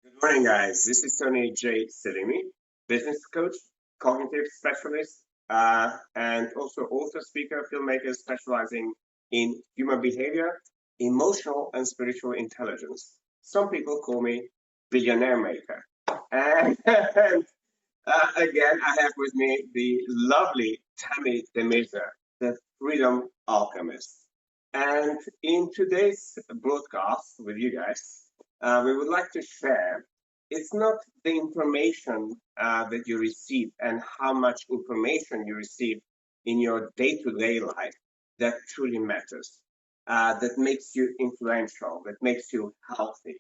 Good morning, guys. This is Tony J. Selimi, business coach, cognitive specialist, and also author, speaker, filmmaker specializing in human behavior, emotional, and spiritual intelligence. Some people call me billionaire maker. And again, I have with me the lovely Tammy De Mirza, the freedom alchemist. And in today's broadcast with you guys, we would like to share it's not the information that you receive and how much information you receive in your day to day life that truly matters, that makes you influential, that makes you healthy,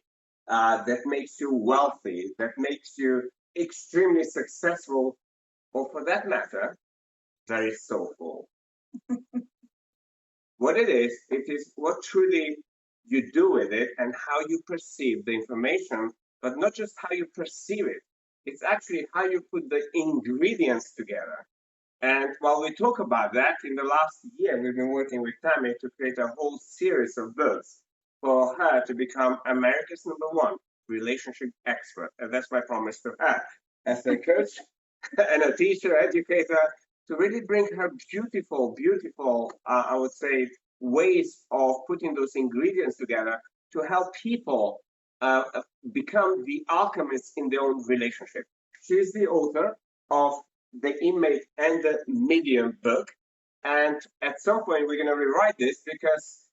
that makes you wealthy, that makes you extremely successful, or for that matter, very soulful. What it is what truly you do with it and how you perceive the information, but not just how you perceive it. It's actually how you put the ingredients together. And while we talk about that, in the last year, we've been working with Tammy to create a whole series of books for her to become America's #1 relationship expert. And that's my promise to her as a coach and a teacher, educator, to really bring her beautiful, I would say, ways of putting those ingredients together to help people become the alchemists in their own relationship. She's the author of the Inmate and the Medium book. And at some point, we're going to rewrite this because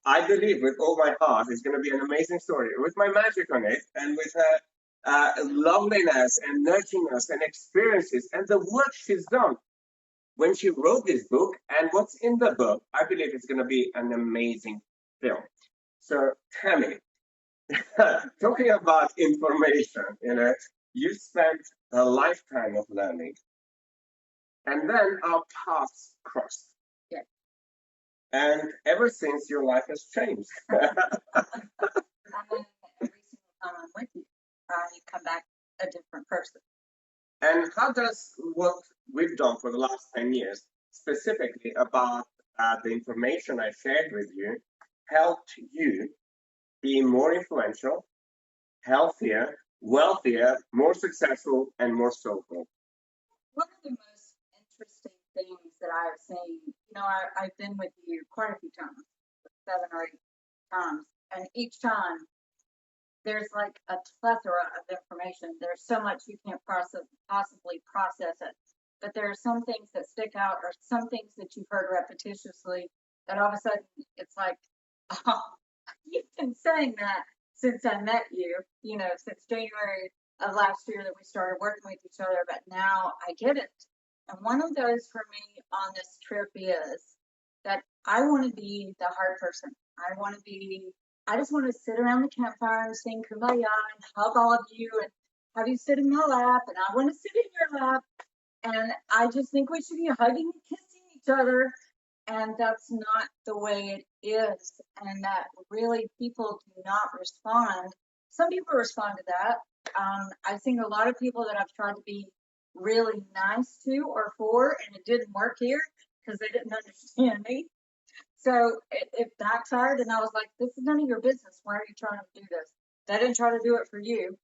I believe with all my heart it's going to be an amazing story with my magic on it and with her loveliness and nurturingness and experiences and the work she's done when she wrote this book and what's in the book. I believe it's going to be an amazing film. So, Tammy, talking about information, you spent a lifetime of learning, and then our paths crossed. Yeah. And ever since, your life has changed. And then every single time I'm with you, you come back a different person. And how does what we've done for the last 10 years, specifically about the information I shared with you, helped you be more influential, healthier, wealthier, more successful, and more soulful? One of the most interesting things that I've seen, I've been with you quite a few times, 7 or 8 times, and each time there's like a plethora of information. There's so much you can't possibly process it. But there are some things that stick out, or some things that you've heard repetitiously that all of a sudden it's like, oh, you've been saying that since I met you, since January of last year that we started working with each other, but now I get it. And one of those for me on this trip is that I want to be the hard person. I just want to sit around the campfire and sing Kumbaya and hug all of you and have you sit in my lap, and I want to sit in your lap. And I just think we should be hugging and kissing each other. And that's not the way it is. And that really people do not respond. Some people respond to that. I've seen a lot of people that I've tried to be really nice to or for, and it didn't work here because they didn't understand me. So it backfired, and I was like, this is none of your business. Why are you trying to do this? They didn't try to do it for you.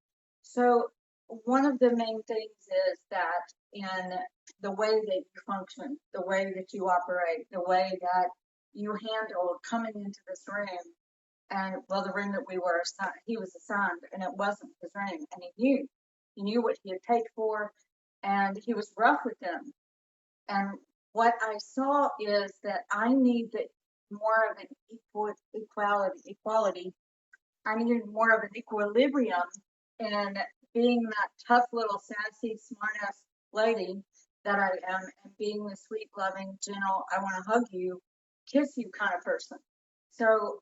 So one of the main things is that in the way that you function, the way that you operate, the way that you handled coming into this room, and the room that we were assigned, he was assigned, and it wasn't his room, and he knew what he had paid for, and he was rough with them. And what I saw is that I needed more of an equality. I needed more of an equilibrium in being that tough little sassy smartass lady that I am, and being the sweet, loving, gentle, I want to hug you, kiss you kind of person. So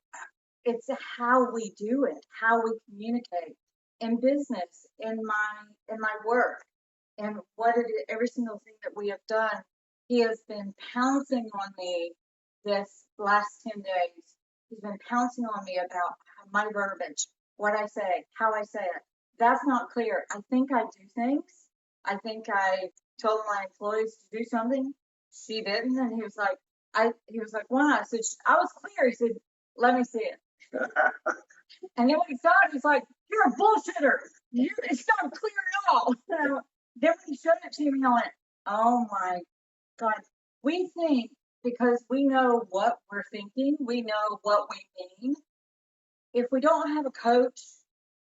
it's how we do it, how we communicate in business, in my work, and every single thing that we have done. He has been pouncing on me this last 10 days. He's been pouncing on me about my verbiage, what I say, how I say it. That's not clear. I think I do things. I think I told my employees to do something. She didn't, and he was like, why? I said, I was clear. He said, let me see it. And then when he saw it, he's like, you're a bullshitter. It's not clear at all. So then when he showed it to me, I went, oh my God. We think because we know what we're thinking, we know what we mean. If we don't have a coach,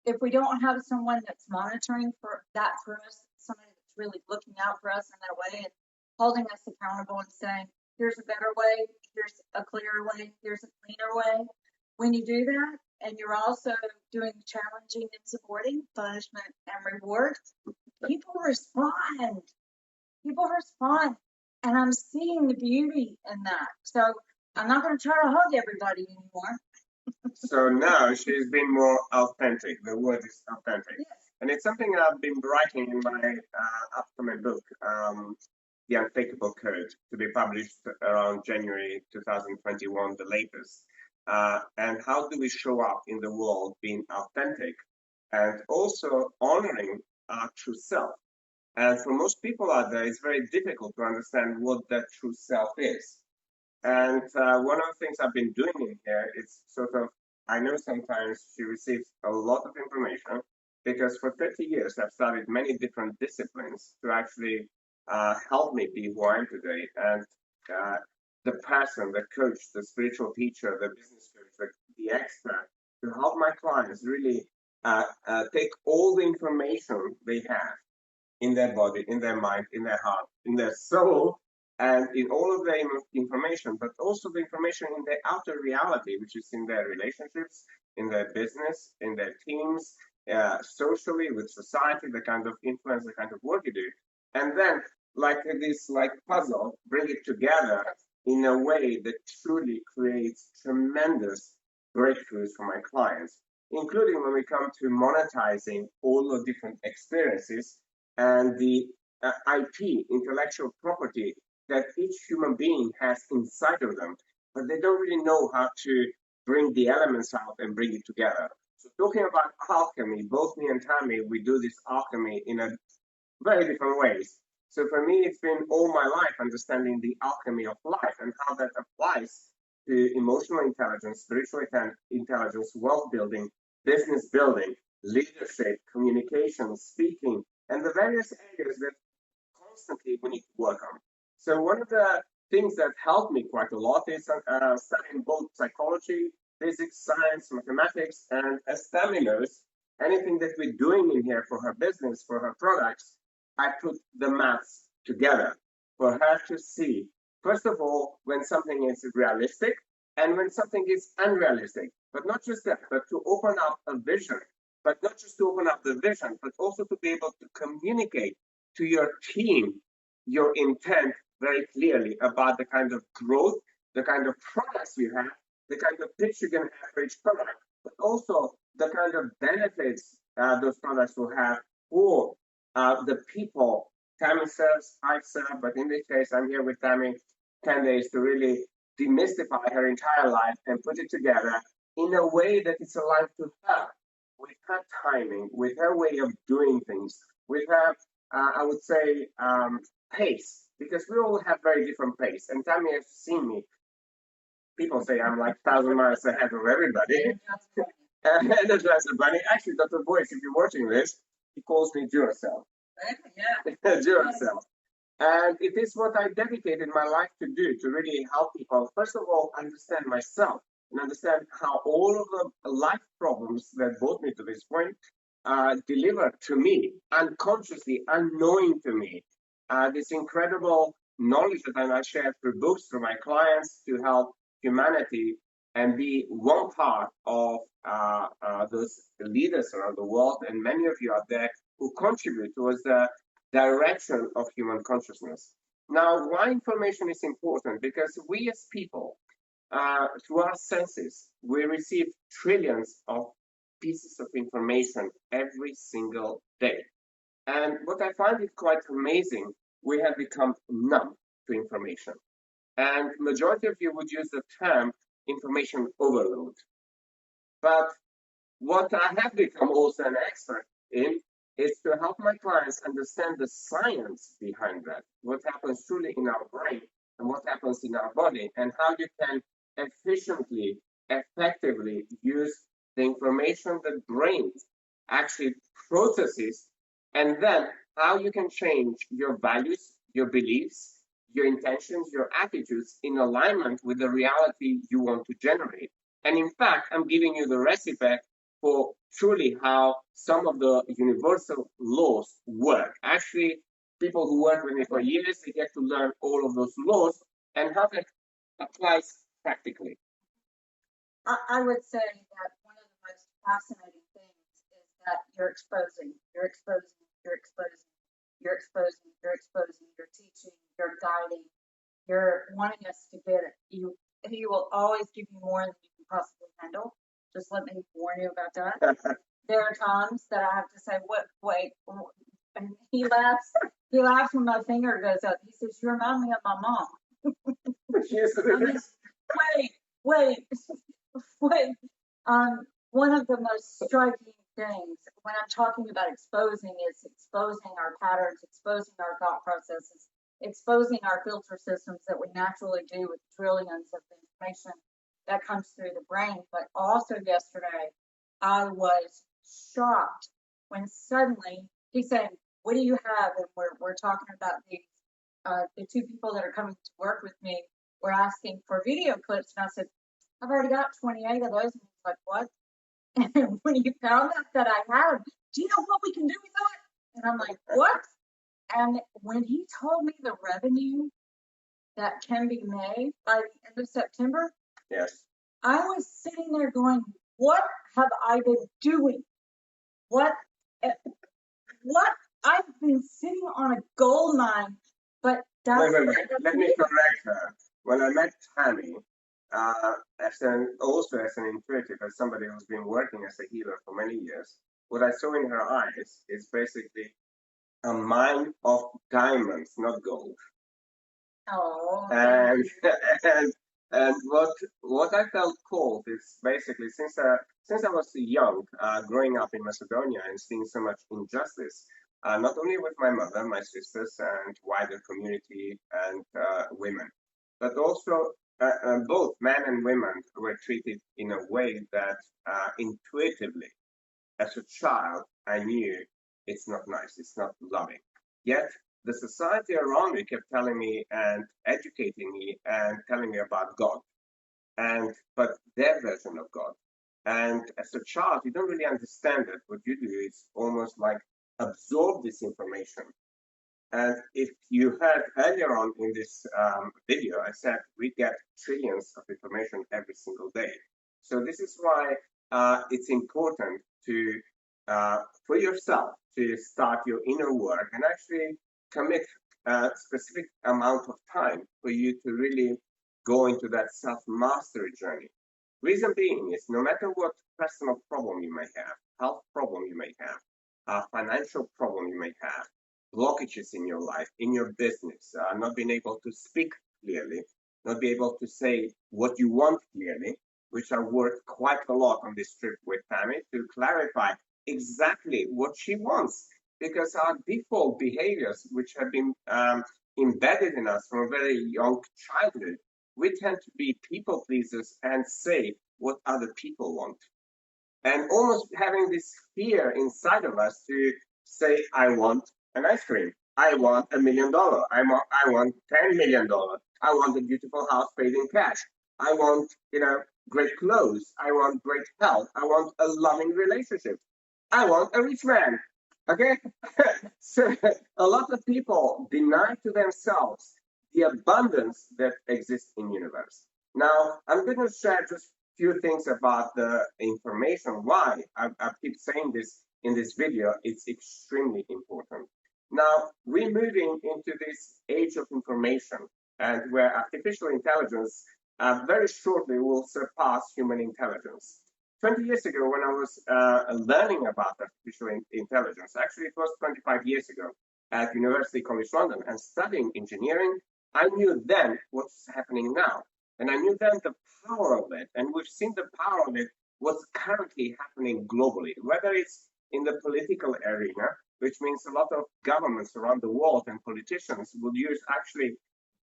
if we don't have someone that's monitoring for that for us, somebody that's really looking out for us in that way and holding us accountable and saying, here's a better way, here's a clearer way, here's a cleaner way. When you do that, and you're also doing challenging and supporting punishment and reward, people respond. People respond. And I'm seeing the beauty in that. So I'm not going to try to hug everybody anymore. So now she's been more authentic. The word is authentic. Yes. And it's something I've been writing in my upcoming book, The Unthinkable Code, to be published around January 2021, the latest. And how do we show up in the world being authentic and also honoring our true self? And for most people out there, it's very difficult to understand what that true self is. And one of the things I've been doing in here is sort of, I know sometimes she receives a lot of information because for 30 years I've studied many different disciplines to actually help me be who I am today. And the person, the coach, the spiritual teacher, the business coach, the expert, to help my clients really take all the information they have in their body, in their mind, in their heart, in their soul, and in all of their information, but also the information in their outer reality, which is in their relationships, in their business, in their teams, socially with society, the kind of influence, the kind of work you do, and then like this like puzzle, bring it together in a way that truly creates tremendous breakthroughs for my clients, including when we come to monetizing all the different experiences and the IP, intellectual property that each human being has inside of them, but they don't really know how to bring the elements out and bring it together. So talking about alchemy, both me and Tammy, we do this alchemy in a very different ways. So for me, it's been all my life understanding the alchemy of life and how that applies to emotional intelligence, spiritual intelligence, wealth building, business building, leadership, communication, speaking, and the various areas that constantly we need to work on. So one of the things that helped me quite a lot is studying both psychology, physics, science, mathematics, and as Tammy knows, anything that we're doing in here for her business, for her products, I put the maths together for her to see, first of all, when something is realistic and when something is unrealistic. But not just that, but to open up a vision, but not just to open up the vision, but also to be able to communicate to your team your intent very clearly about the kind of growth, the kind of products you have, the kind of pitch you're going to have for each product, but also the kind of benefits those products will have for the people Tammy serves, I serve, but in this case, I'm here with Tammy 10 days to really demystify her entire life and put it together in a way that it's aligned to her, with her timing, with her way of doing things, with her, I would say, pace, because we all have very different pace. And Tammy has seen me. People say I'm like 1,000 miles ahead of everybody. Energizer Bunny. Actually, Dr. Boyce, if you're watching this, he calls me Duracell. Yeah. Duracell. And it is what I dedicated my life to do, to really help people, first of all, understand myself and understand how all of the life problems that brought me to this point deliver to me, unconsciously, unknowing to me, this incredible knowledge that I share through books, through my clients, to help humanity and be one part of those leaders around the world, and many of you out there who contribute towards the direction of human consciousness. Now, why information is important? Because we as people, through our senses, we receive trillions of pieces of information every single day. And what I find is quite amazing, we have become numb to information. And majority of you would use the term information overload. But what I have become also an expert in is to help my clients understand the science behind that, what happens truly in our brain and what happens in our body, and how you can efficiently, effectively use the information that brains actually processes, and then how you can change your values, your beliefs, your intentions, your attitudes in alignment with the reality you want to generate. And in fact, I'm giving you the recipe for truly how some of the universal laws work. Actually, people who work with me for years, they get to learn all of those laws and how that applies practically. I would say that one of the most fascinating things is that you're exposing, you're exposing, you're exposing, you're exposing, you're exposing, you're teaching, you're guiding, you're wanting us to get it. He will always give you more than you can possibly handle. Just let me warn you about that. There are times that I have to say, "What? Wait." And he laughs. He laughs when my finger goes up. He says, "You remind me of my mom." Yes, wait, wait, wait. One of the most striking things when I'm talking about exposing is exposing our patterns, exposing our thought processes, exposing our filter systems that we naturally do with trillions of information that comes through the brain. But also yesterday, I was shocked when suddenly he said, "What do you have?" And we're talking about the two people that are coming to work with me were asking for video clips, and I said, "I've already got 28 of those." And he's like, "What?" And when he found out that I had them, "Do you know what we can do with that?" And I'm like, "What?" And when he told me the revenue that can be made by the end of September, yes, I was sitting there going, "What have I been doing? What? What? I've been sitting on a gold mine." But that's wait. Let me correct her. When I met Tammy, also as an intuitive, as somebody who's been working as a healer for many years, what I saw in her eyes is basically a mine of diamonds, not gold. Oh. And and what I felt called is basically since I was young, growing up in Macedonia and seeing so much injustice, not only with my mother, my sisters, and wider community and women, but also both men and women were treated in a way that intuitively, as a child, I knew it's not nice, it's not loving. Yet the society around me kept telling me and educating me and telling me about God but their version of God. And as a child, you don't really understand it. What you do is almost like absorb this information. And if you heard earlier on in this video, I said we get trillions of information every single day. So this is why it's important to, for yourself, to start your inner work and actually commit a specific amount of time for you to really go into that self-mastery journey. Reason being is no matter what personal problem you may have, health problem you may have, financial problem you may have, blockages in your life, in your business, not being able to speak clearly, not be able to say what you want clearly, which I worked quite a lot on this trip with Tammy to clarify exactly what she wants. Because our default behaviors, which have been embedded in us from a very young childhood, we tend to be people pleasers and say what other people want. And almost having this fear inside of us to say, I want an ice cream. I want $1 million. I want $10 million. I want a beautiful house paid in cash. I want, great clothes. I want great health. I want a loving relationship. I want a rich man. Okay? So a lot of people deny to themselves the abundance that exists in the universe. Now, I'm going to share just few things about the information. Why I keep saying this in this video, it's extremely important. Now, we're moving into this age of information and where artificial intelligence very shortly will surpass human intelligence. 20 years ago, when I was learning about artificial intelligence, actually it was 25 years ago at University College London and studying engineering, I knew then what's happening now. And I knew then the power of it. And we've seen the power of it, what's currently happening globally, whether it's in the political arena, which means a lot of governments around the world and politicians will use actually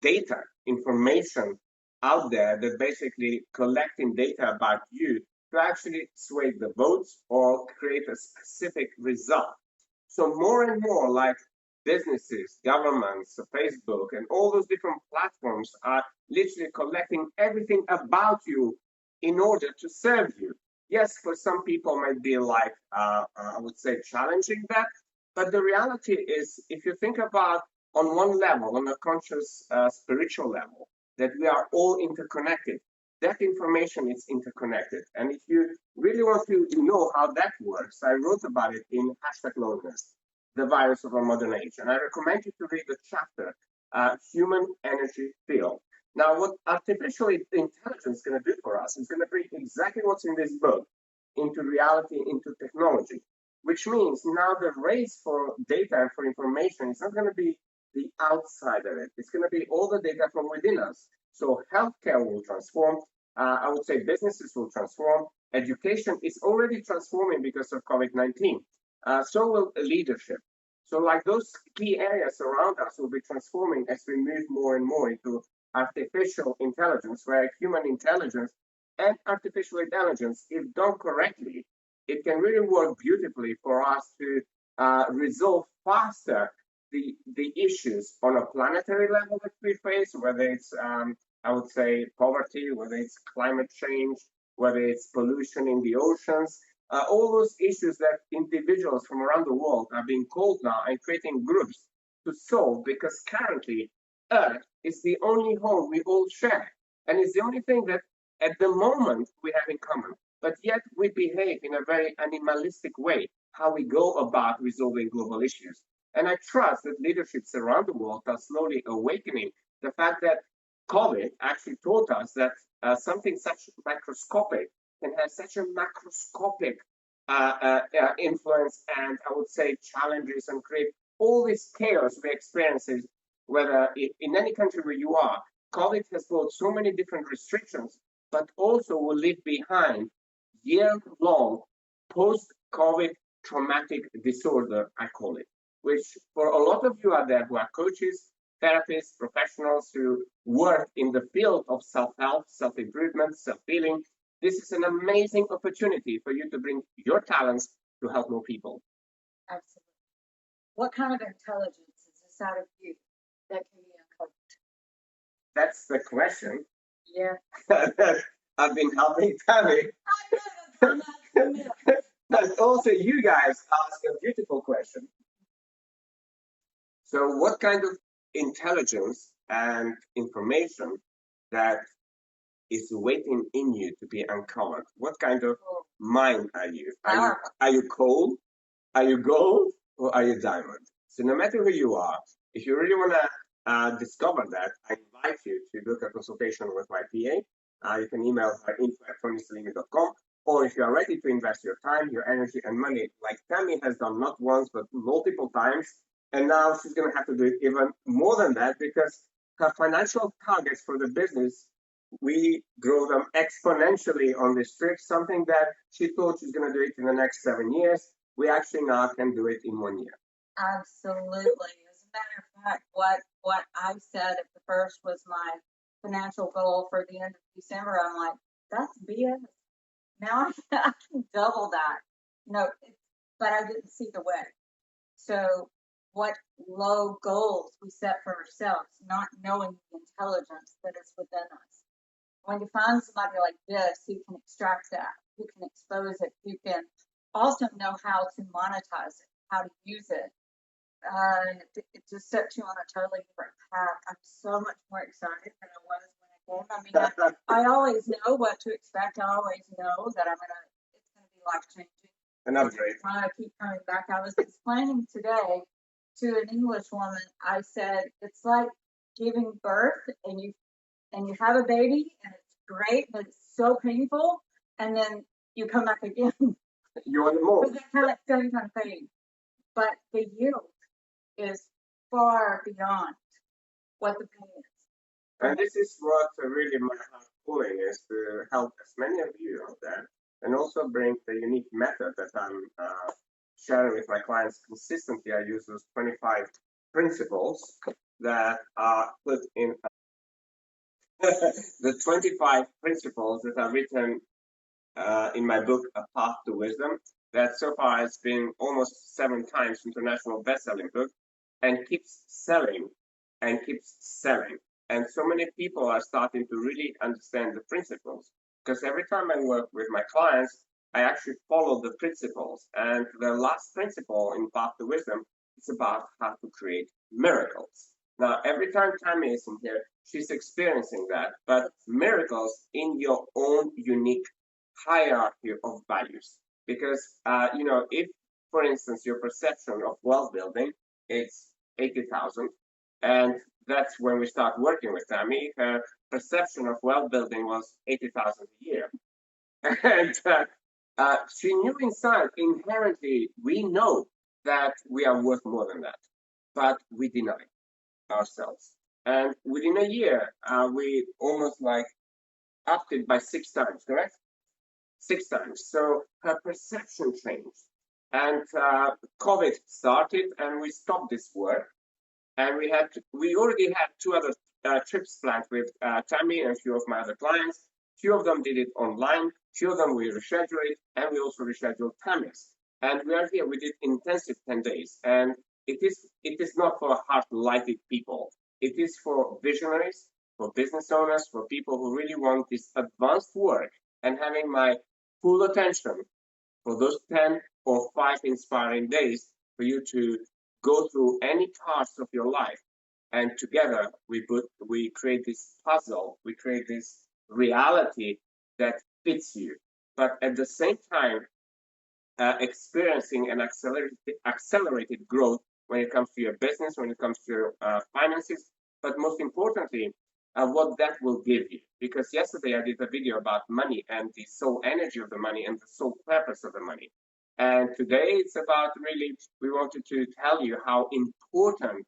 data, information out there that basically collecting data about you to actually sway the votes or create a specific result. So more and more, like businesses, governments, Facebook, and all those different platforms are literally collecting everything about you in order to serve you. Yes, for some people might be like, I would say, challenging that. But the reality is, if you think about on one level, on a conscious spiritual level, that we are all interconnected, that information is interconnected. And if you really want to know how that works, I wrote about it in hashtag loneliness, the virus of our modern age. And I recommend you to read the chapter, Human Energy Field. Now, what artificial intelligence is going to do for us is going to bring exactly what's in this book into reality, into technology, which means now the race for data and for information is not going to be the outside of it. It's going to be all the data from within us. So healthcare will transform. I would say businesses will transform. Education is already transforming because of COVID-19. So will leadership. So like those key areas around us will be transforming as we move more and more into artificial intelligence, where human intelligence and artificial intelligence, if done correctly, it can really work beautifully for us to resolve faster the issues on a planetary level that we face, whether it's, I would say, poverty, whether it's climate change, whether it's pollution in the oceans, all those issues that individuals from around the world are being called now and creating groups to solve, because currently Earth is the only home we all share. And it's the only thing that at the moment we have in common. But yet we behave in a very animalistic way, how we go about resolving global issues. And I trust that leaderships around the world are slowly awakening the fact that COVID actually taught us that something such microscopic can have such a macroscopic influence and I would say challenges and create all this chaos we experience, whether in any country where you are. COVID has brought so many different restrictions, but also will leave behind year-long post-COVID traumatic disorder, I call it, which for a lot of you out there who are coaches, therapists, professionals who work in the field of self-help, self-improvement, self-healing, this is an amazing opportunity for you to bring your talents to help more people. Absolutely. What kind of intelligence is inside of you that can be uncovered? That's the question. Yeah. I've been helping Tammy. But also you guys ask a beautiful question. So what kind of intelligence and information that is waiting in you to be uncovered? What kind of mind are you? Are you coal? Are you gold? Or are you diamond? So no matter who you are, if you really want to discover that, I invite you to book a consultation with my PA. You can email her info@tonyselimi.com. Or if you are ready to invest your time, your energy, and money, like Tammy has done not once, but multiple times, and now she's going to have to do it even more than that because her financial targets for the business, we grow them exponentially on this trip, something that she thought she's going to do it in the next 7 years. We actually now can do it in 1 year. Absolutely. As a matter of fact, what I said at the first was my financial goal for the end of December. I'm like, that's BS. Now I can double that. No, but I didn't see the way. So what low goals we set for ourselves, not knowing the intelligence that is within us. When you find somebody like this who can extract that, who can expose it, who can also know how to monetize it, how to use it, it just sets you on a totally different path. I'm so much more excited than I was when I came. I mean, I always know what to expect. I always know that it's gonna be life changing. And upgrade. I keep coming back. I was explaining today to an English woman. I said it's like giving birth, and you have a baby, and it's great, but it's so painful, and then you come back again. You want more. Because that same kind of thing. But the yield is far beyond what the pain is. And this is what really my heart calling is, to help as many of you out there, and also bring the unique method that I'm sharing with my clients consistently. I use those 25 principles that are put in the 25 principles that are written in my book, A Path to Wisdom, that so far has been almost 7 times international best-selling book and keeps selling and keeps selling. And so many people are starting to really understand the principles because every time I work with my clients, I actually follow the principles. And the last principle in Path to Wisdom is about how to create miracles. Now, every time Tammy is in here, she's experiencing that, but miracles in your own unique hierarchy of values. Because, if, for instance, your perception of wealth building is 80,000, and that's when we start working with Tammy, her perception of wealth building was 80,000 a year. And she knew inside, inherently, we know that we are worth more than that, but we deny ourselves. And within a year, we almost like upped it by 6 times, correct? 6 times. So her perception changed. And COVID started, and we stopped this work. And we already had 2 other trips planned with Tammy and a few of my other clients. Few of them did it online. Few of them we rescheduled, and we also rescheduled Tammy's. And we are here. We did intensive 10 days, and it is not for hard-lighted people. It is for visionaries, for business owners, for people who really want this advanced work and having my full attention for those 10 or 5 inspiring days for you to go through any parts of your life. And together we create this puzzle, we create this reality that fits you. But at the same time, experiencing an accelerated growth when it comes to your business, when it comes to your finances, but most importantly, what that will give you. Because yesterday I did a video about money and the soul energy of the money and the soul purpose of the money. And today it's about really, we wanted to tell you how important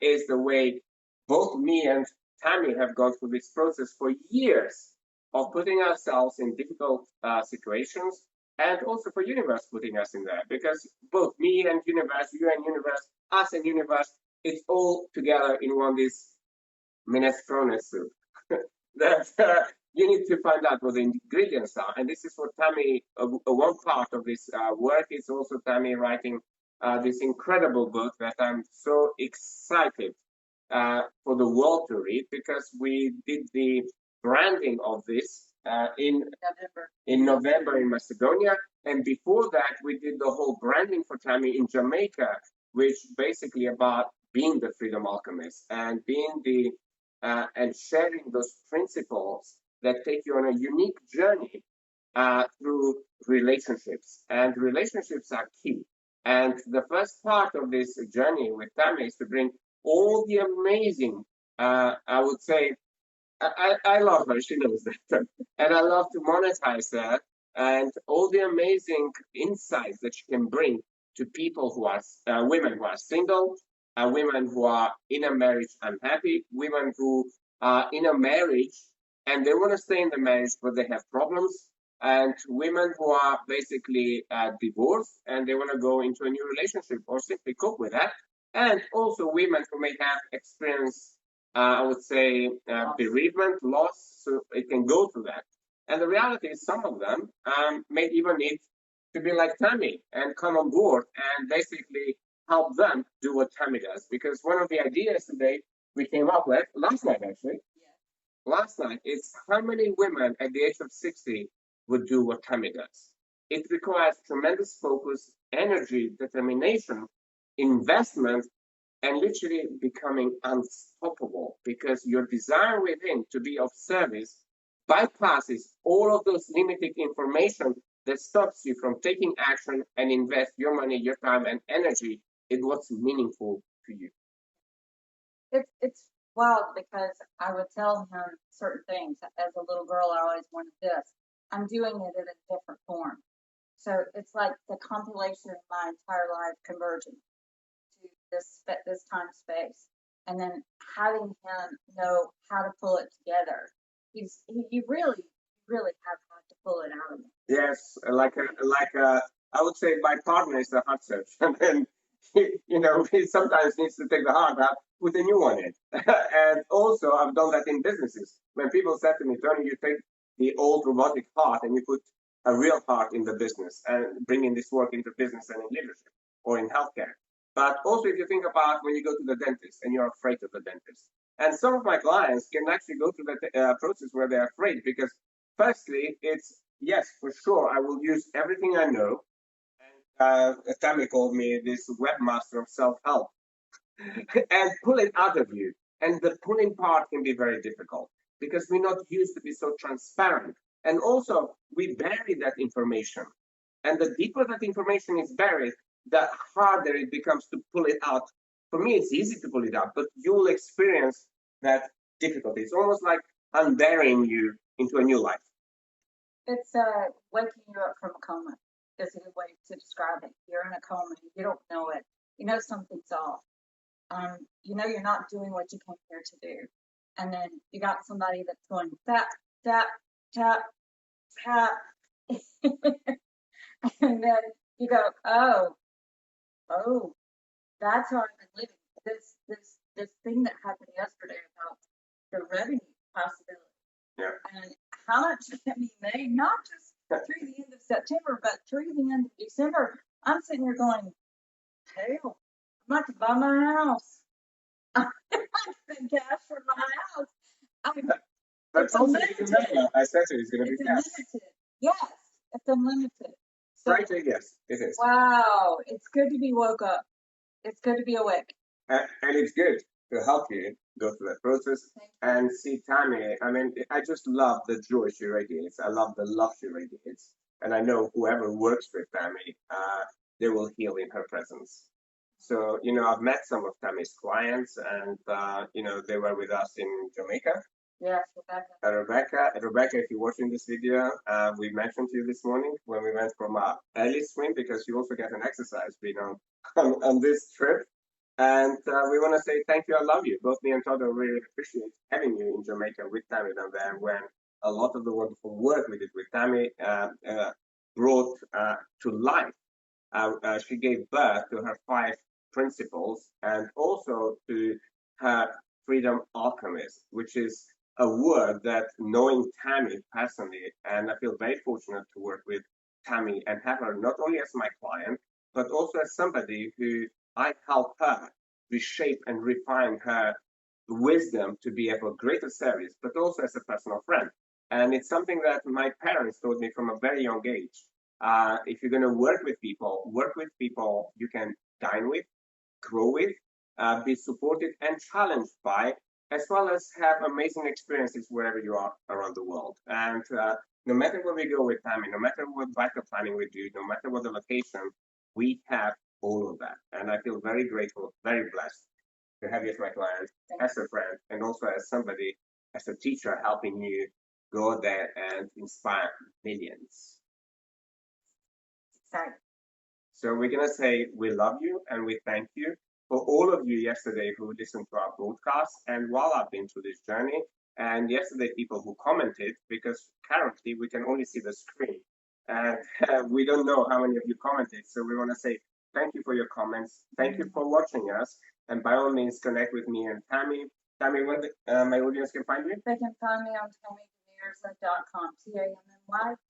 is the way both me and Tammy have gone through this process for years of putting ourselves in difficult situations, and also for universe putting us in there, because both me and universe, you and universe, us and universe, it's all together in one this minestrone soup that you need to find out what the ingredients are. And this is what Tammy, one part of this work is also Tammy writing this incredible book that I'm so excited for the world to read, because we did the branding of this in November in Macedonia. And before that, we did the whole branding for Tammy in Jamaica, which basically about being the freedom alchemist and being the and sharing those principles that take you on a unique journey through relationships. And relationships are key. And the first part of this journey with Tammy is to bring all the amazing, I would say, I love her, she knows that. And I love to monetize that and all the amazing insights that she can bring to people who are women who are single, women who are in a marriage unhappy, women who are in a marriage and they want to stay in the marriage but they have problems, and women who are basically divorced and they want to go into a new relationship or simply cope with that, and also women who may have experienced, I would say, bereavement, loss, so it can go through that. And the reality is some of them may even need to be like Tammy and come on board and basically help them do what Tammy does. Because one of the ideas today we came up with, last night actually, last night, is how many women at the age of 60 would do what Tammy does. It requires tremendous focus, energy, determination, investment, and literally becoming unstoppable, because your desire within to be of service bypasses all of those limiting information that stops you from taking action and invest your money, your time, and energy in what's meaningful to you. It's wild because I would tell him certain things. As a little girl, I always wanted this. I'm doing it in a different form. So it's like the compilation of my entire life converging to this time space, and then having him know how to pull it together. You really have to pull it out of him. Yes, I would say my partner is the heart search, and then he sometimes needs to take the heart out, put a new one in. And also, I've done that in businesses. When people said to me, Tony, you take the old robotic heart and you put a real heart in the business and bringing this work into business and in leadership or in healthcare. But also, if you think about when you go to the dentist and you're afraid of the dentist, and some of my clients can actually go through the process where they're afraid because, firstly, it's yes, for sure, I will use everything I know. And Tammy called me this webmaster of self-help and pull it out of you. And the pulling part can be very difficult because we're not used to be so transparent. And also, we bury that information. And the deeper that information is buried, the harder it becomes to pull it out. For me, it's easy to pull it out, but you'll experience that difficulty. It's almost like unburying you into a new life. It's waking you up from a coma is a good way to describe it. You're in a coma, you don't know it. You know something's off. You know you're not doing what you came here to do. And then you got somebody that's going tap, tap, tap, tap. And then you go, oh, that's how I've been living. This thing that happened yesterday about the revenue possibility. Yeah. And how much can be made, not just through the end of September, but through the end of December. I'm sitting here going, hell, I'm about to buy my house. I'm spend cash for my house. But also, I said it's going to be cash. Unlimited. Yes, it's unlimited. So, Frankly, yes, it is. wow, it's good to be woke up. It's good to be awake. And it's good to help you go through that process and see Tammy. I mean, I just love the joy she radiates. I love the love she radiates. And I know whoever works with Tammy, they will heal in her presence. So, I've met some of Tammy's clients and, they were with us in Jamaica. Yes, Rebecca. Rebecca, if you're watching this video, we mentioned to you this morning when we went from our early swim because you also get an exercise being on this trip. And we want to say thank you, I love you. Both me and Todd really appreciate having you in Jamaica with Tammy down there when a lot of the wonderful work we did with Tammy brought to life. She gave birth to her 5 principles and also to her freedom alchemist, which is a word that knowing Tammy personally, and I feel very fortunate to work with Tammy and have her not only as my client, but also as somebody who I help her reshape and refine her wisdom to be of a greater service, but also as a personal friend. And it's something that my parents taught me from a very young age. If you're going to work with people you can dine with, grow with, be supported and challenged by, as well as have amazing experiences wherever you are around the world. And no matter where we go with Tammy, no matter what vital planning we do, no matter what the location, we have all of that. And I feel very grateful, very blessed to have you as my client, as a friend, and also as somebody, as a teacher, helping you go there and inspire millions. Sorry. So we're going to say we love you and we thank you for all of you yesterday who listened to our broadcast and while I've been through this journey. And yesterday, people who commented, because currently we can only see the screen. And we don't know how many of you commented. So we want to say thank you for your comments. Thank you for watching us. And by all means, connect with me and Tammy. Tammy, where my audience can find you? They can find me on TammyDemirza.com.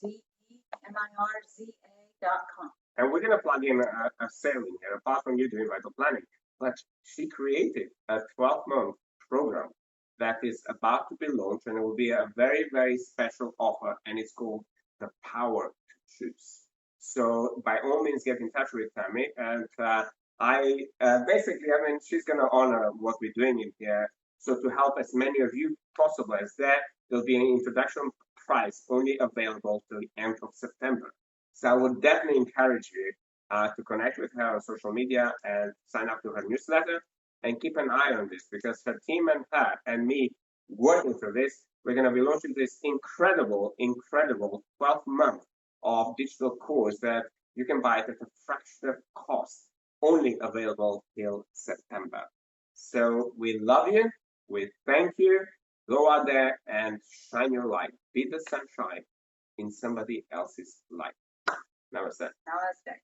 TammyDemirza.com. And we're going to plug in a sale in here, apart from you doing vital planning. But she created a 12-month program that is about to be launched, and it will be a very, very special offer, and it's called The Power to Choose. So by all means, get in touch with Tammy, and she's going to honor what we're doing in here. So to help as many of you possible as there'll be an introduction price only available till the end of September. So I would definitely encourage you to connect with her on social media and sign up to her newsletter and keep an eye on this because her team and her and me working through this, we're going to be launching this incredible 12-month of digital course that you can buy at a fraction of cost, only available till September. So we love you. We thank you. Go out there and shine your light. Be the sunshine in somebody else's life. Namaste. Namaste.